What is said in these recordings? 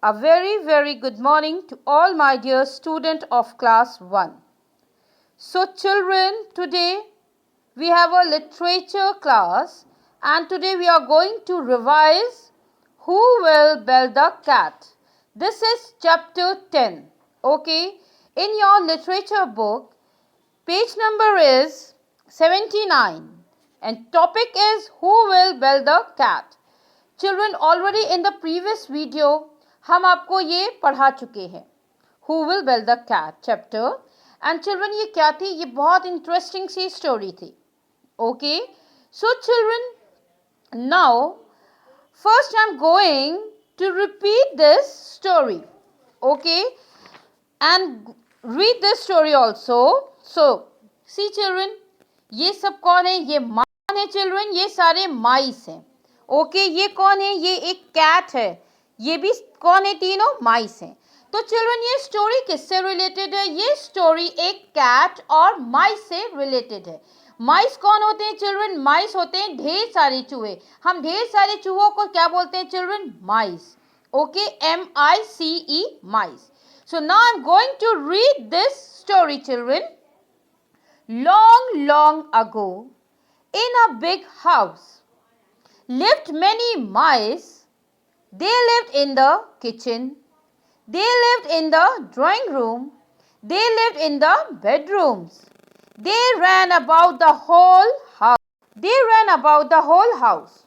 A very good morning to all my dear student of class 1. So children, today we have a literature class and today we are going to revise Who Will Build the Cat. This is chapter 10. Okay, in your literature book, page number is 79 and topic is Who Will Build the Cat. Children, already in the previous video हम आपको ये पढ़ा चुके हैं Who Will Build the Cat chapter. And children, ये क्या थी? ये बहुत इंटरेस्टिंग सी स्टोरी थी. Okay, so children, now first I'm going to repeat this story. Okay, and read this story also. So see children, ये सब कौन है? ये कौन है children? ये सारे माइस हैं. ओके, ये कौन है? ये एक कैट है. ये भी कौन है? तीनों माइस हैं. तो चिल्ड्रन, ये स्टोरी किससे रिलेटेड है? ये स्टोरी एक कैट और माइस से रिलेटेड है. माइस कौन होते हैं चिल्ड्रन? माइस होते हैं ढेर सारे चूहे. हम ढेर सारे चूहों को क्या बोलते हैं children? Mice. Okay, MICE, mice. So now I am going to read this story children. Long ago, in a big house, lived many mice. They lived in the kitchen. They lived in the drawing room. They lived in the bedrooms. They ran about the whole house. They ran about the whole house.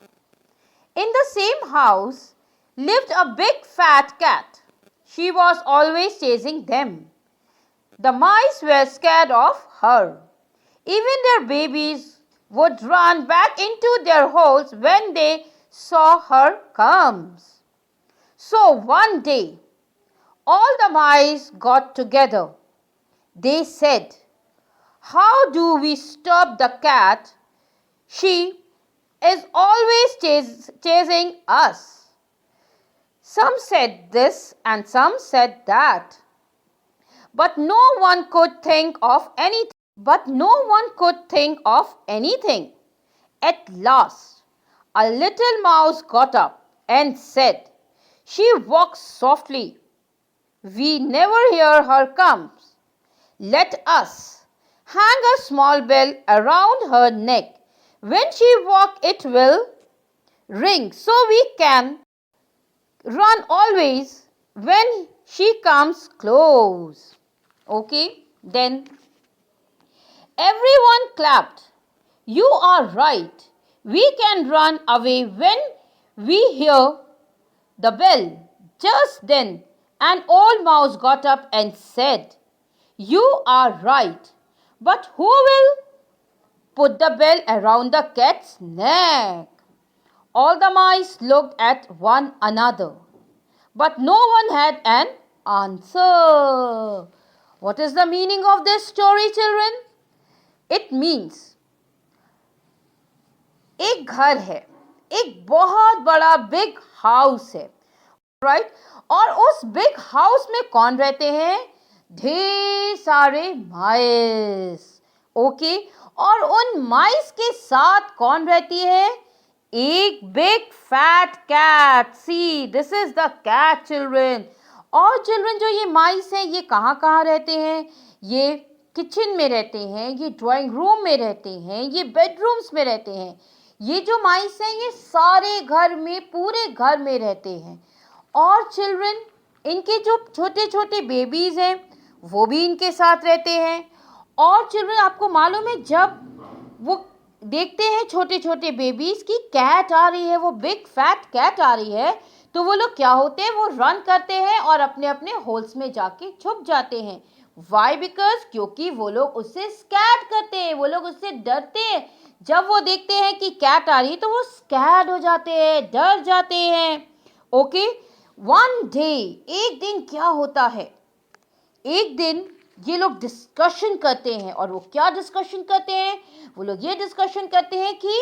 In the same house lived a big fat cat. She was always chasing them. The mice were scared of her. Even their babies would run back into their holes when they saw her comes. So one day, all the mice got together. They said, "How do we stop the cat? She is always chasing us." Some said this and some said that. But no one could think of anything. At last, a little mouse got up and said, "She walks softly. We never hear her comes. Let us hang a small bell around her neck. When she walks, it will ring, so we can run always when she comes close." Okay, then everyone clapped. "You are right. We can run away when we hear the bell." Just then an old mouse got up and said, "You are right. But who will put the bell around the cat's neck?" All the mice looked at one another, but no one had an answer. What is the meaning of this story, children? It means एक घर है, एक बहुत बड़ा big house है, right? और उस big house में कौन रहते हैं? ढेर सारे माइस. ओके, और उन माइस के साथ कौन रहती है? एक big fat cat. See, this is the cat children. और चिल्ड्रन, जो ये माइस हैं, ये कहाँ कहाँ रहते हैं? ये किचन में रहते हैं, ये ड्राइंग रूम में रहते हैं, ये बेडरूम्स में रहते हैं. ये जो माइस हैं, ये सारे घर में, पूरे घर में रहते हैं. और चिल्ड्रन, इनके जो छोटे छोटे बेबीज़ हैं, वो भी इनके साथ रहते हैं. और चिल्ड्रन, आपको मालूम है, जब वो देखते हैं छोटे छोटे बेबीज़ की कैट आ रही है, वो बिग फैट कैट आ रही है, तो वो लोग क्या होते हैं? वो रन करते हैं और अपने अपने होल्स में जाके छुप जाते हैं. वाई? बिकॉज क्योंकि वो लोग उससे स्कैर्ड करते हैं, वो लोग उससे डरते हैं. जब वो देखते हैं कि कैट आ रही है तो वो स्कैर्ड हो जाते हैं, डर जाते हैं. ओके, वन डे, एक दिन क्या होता है? एक दिन ये लोग डिस्कशन करते हैं. और वो क्या डिस्कशन करते हैं? वो लोग ये डिस्कशन करते हैं कि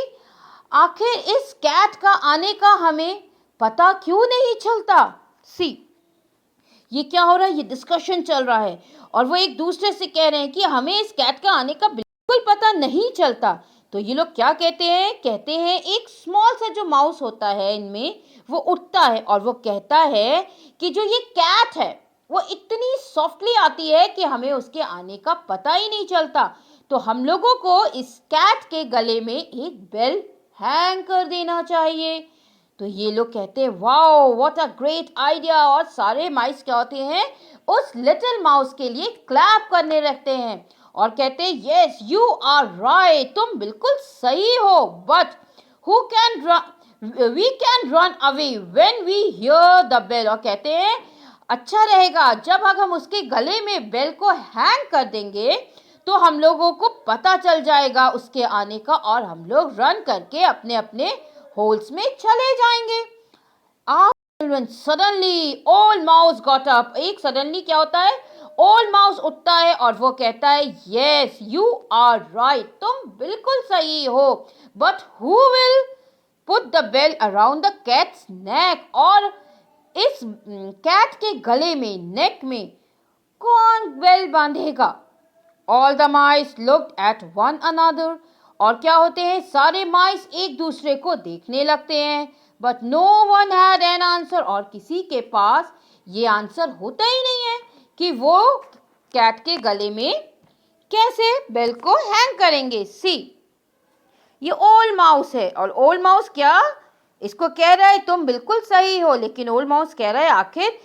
आखिर इस कैट का आने का हमें पता क्यों नहीं चलता. सी, ये क्या हो रहा है? ये डिस्कशन चल रहा है और वो एक दूसरे से कह रहे हैं कि हमें इस कैट का आने का बिल्कुल पता नहीं चलता. तो ये लोग क्या कहते हैं? कहते हैं एक स्मॉल सा जो माउस होता है इनमें, वो उठता है और वो कहता है कि जो ये कैट है वो इतनी सॉफ्टली आती है कि हमें उसके आने का पता ही नहीं चलता, तो हम लोगों को इस कैट के गले में एक बेल हैंग कर देना चाहिए। तो ये लोग कहते हैं wow what a great idea, और सारे माइस क्या होते हैं उस लिटिल माउस के लिए क्लैप करने लगते हैं और कहते हैं यस यू आर राइट, तुम बिल्कुल सही हो, but who can we can run away when we hear the bell, और कहते हैं अच्छा रहेगा जब हम उसके गले में बेल को हैंग कर देंगे तो हम लोगों को पता चल जाएगा उसके आने का और हम लोग रन करके अपने अपने होल्स में चले जाएंगे। Children, suddenly old mouse got up. एक suddenly क्या होता है, old mouse उठता है और वो कहता है yes you are right, तुम बिल्कुल सही हो, but who will put the bell around the cat's neck, और इस कैट के गले में नेक में कौन bell बांधेगा। All the mice looked at one another, और क्या होते हैं सारे माइस एक दूसरे को देखने लगते हैं, but no one had an answer, और किसी के पास ये आंसर होता ही नहीं है कि वो कैट के गले में कैसे बेल को हैंग करेंगे। सी ये ओल्ड माउस है और ओल्ड माउस क्या इसको कह रहा है तुम बिल्कुल सही हो, लेकिन ओल्ड माउस कह रहा है आखिर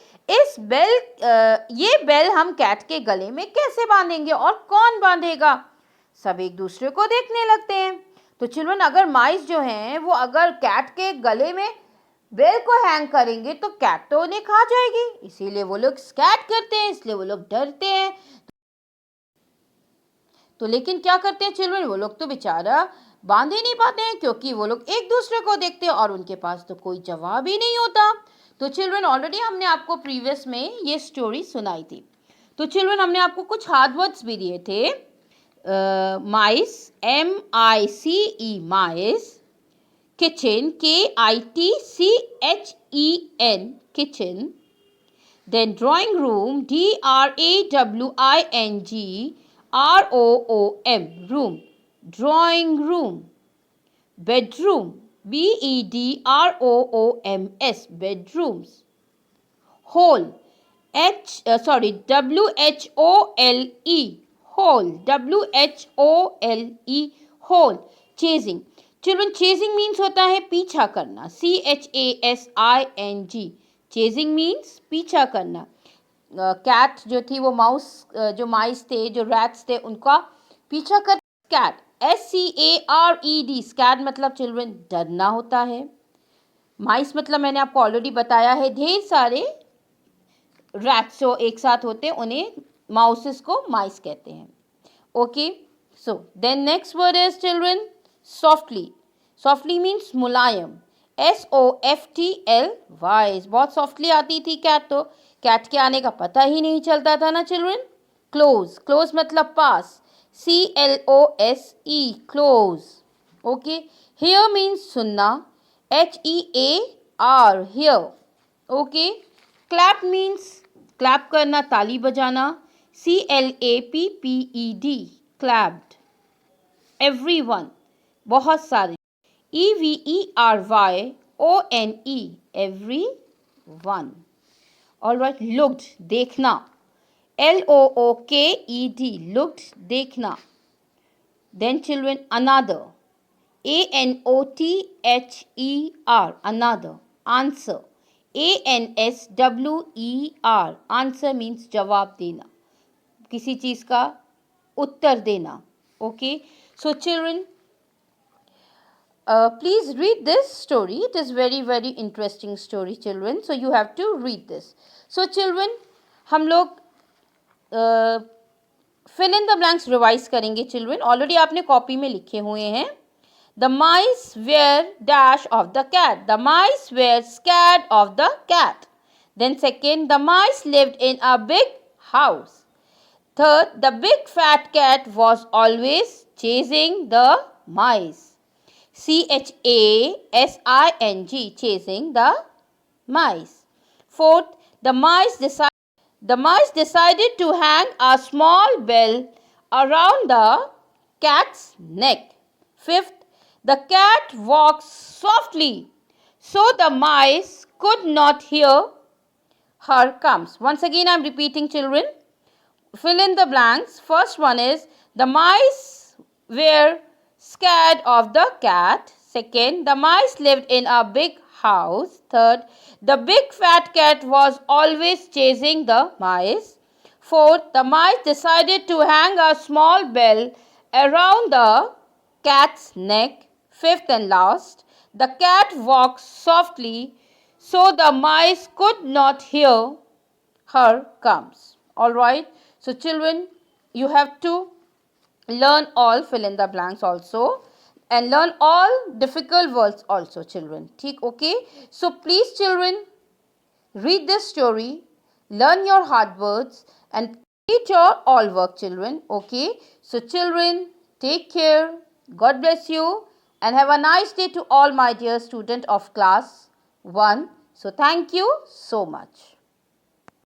ये बेल हम कैट के गले में कैसे बांधेंगे और कौन बांधेगा। सब एक दूसरे को देखने लगते हैं। तो चिल्ड्रन अगर माइस जो हैं वो अगर कैट के गले में बेल को हैंग करेंगे तो कैट तो उन्हें खा जाएगी, इसीलिए वो लोग स्कैट करते हैं, इसलिए वो लोग डरते हैं। तो लेकिन क्या करते हैं चिल्ड्रन, वो लोग तो बेचारा बांध ही नहीं पाते हैं क्योंकि वो लोग एक दूसरे को देखते हैं और उनके पास तो कोई जवाब ही नहीं होता। तो चिल्ड्रन ऑलरेडी हमने आपको प्रीवियस में ये स्टोरी सुनाई थी। तो चिल्ड्रन हमने आपको कुछ हार्ड वर्ड्स भी दिए थे, माइस MICE माइस, kitchen KITCHEN kitchen, then drawing room DRAWING room, drawing room, bedroom BEDROOMS bedrooms, hole WHOLE hole, chasing। Children chasing means होता है पीछा करना, CHASING, चेजिंग मीन्स पीछा करना। कैट जो थी वो जो माइस थे जो रैट्स थे उनका पीछा कर कैट, SCARED, स्कैड मतलब चिल्ड्रन डरना होता है। माइस मतलब मैंने आपको ऑलरेडी बताया है ढेर सारे रैट्स जो एक साथ होते हैं उन्हें माउसेस को माइस कहते हैं। Okay, so then next word is children softly. Softly means मुलायम, SOFTLY, बहुत सॉफ्टली आती थी कैट, तो कैट के आने का पता ही नहीं चलता था ना चिल्ड्रन। क्लोज, क्लोज मतलब पास, CLOSE close. Okay, here means सुनना, HEAR here. Okay, clap means clap करना, ताली बजाना, CLAPPED क्लैप्ड। एवरीवन बहुत सारे, EVERYONE everyone। ऑलराइट, लुक्ड देखना, LOOKED looked देखना। Then children another, ANOTHER another, answer, ANSWER answer means जवाब देना, किसी चीज़ का उत्तर देना। Okay, so children please read this story. It is very very interesting story children, so you have to read this. So children हम लोग fill in the blanks revise करेंगे children। ऑलरेडी आपने कॉपी में लिखे हुए हैं। The mice were dash of the cat. The mice were scared of the cat. Then second, the mice lived in a big house. Third, the big fat cat was always chasing the mice. CHASING chasing the mice. Fourth, the mice decided to hang a small bell around the cat's neck. Fifth, the cat walked softly so the mice could not hear her comes. Once again I am repeating, children. Fill in the blanks. First one is the mice were scared of the cat. Second, the mice lived in a big house. Third, the big fat cat was always chasing the mice. Fourth, the mice decided to hang a small bell around the cat's neck. Fifth and last, the cat walked softly so the mice could not hear her comes. Alright. So children, you have to learn all fill in the blanks also and learn all difficult words also, children. Okay. So please children, read this story, learn your hard words and complete your all work, children. Okay. So children, take care. God bless you and have a nice day to all my dear student of class 1. So thank you so much.